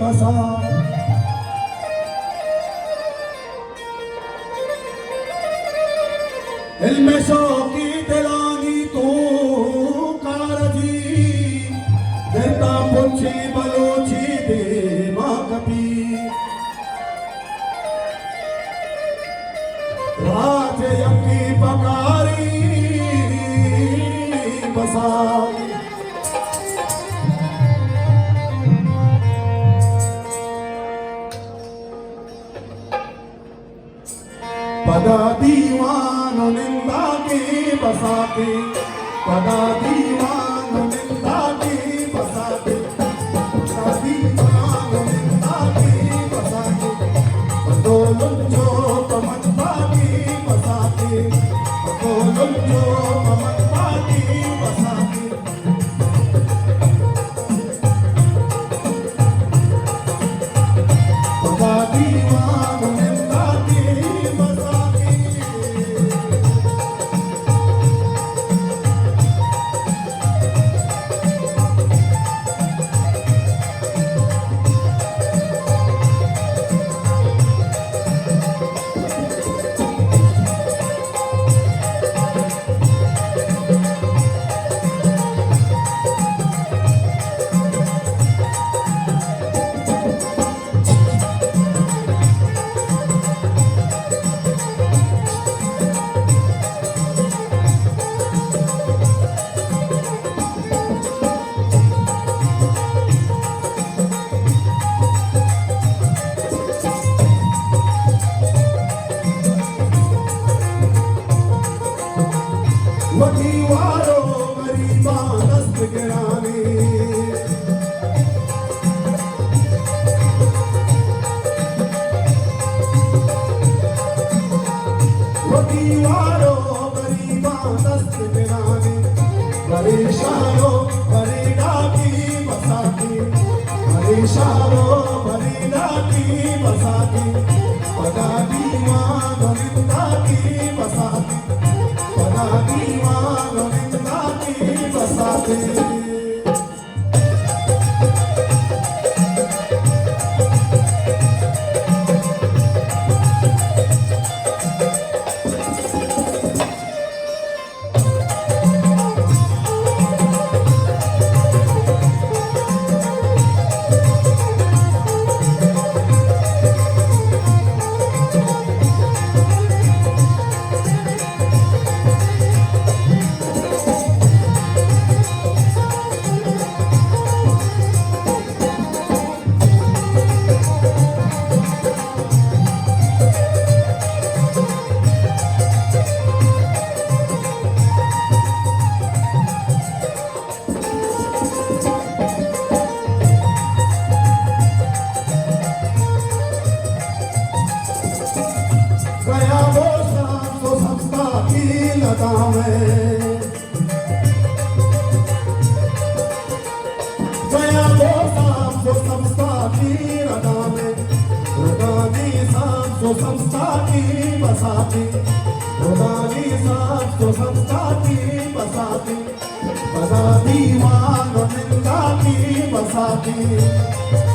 बसा इल्म शौकी दिलानी तू कारजी देता पुछी बलोची दे मां कभी राज यकी पकारी बसा पदा दीवानो निंदा के बसा के पदा दीवानो निंदा के बसा के पदा दीवानो निंदा के बसा के पदोलुं जो पमत्ता के बसा के पदोलुं जो पमत्ता के बसा के पदा दीवानो निंदा के बसा वकीवारो गरीबा दस्त गिराने वकीवारो गरीबा दस्त गिराने परेशानो परेड़ा की बसाती परेशानो परेड़ा की बसाती पदा दीवानो निंदा की बसाती पदा दीवानो निंदा की बसाती गया वो शाम तो संस्था की लता में गया वो शाम तो संस्था की लता में रुदानी शाम तो संस्था की बसाती रुदानी शाम तो संस्था की बसाती पदा दीवानो निंदा की बसाती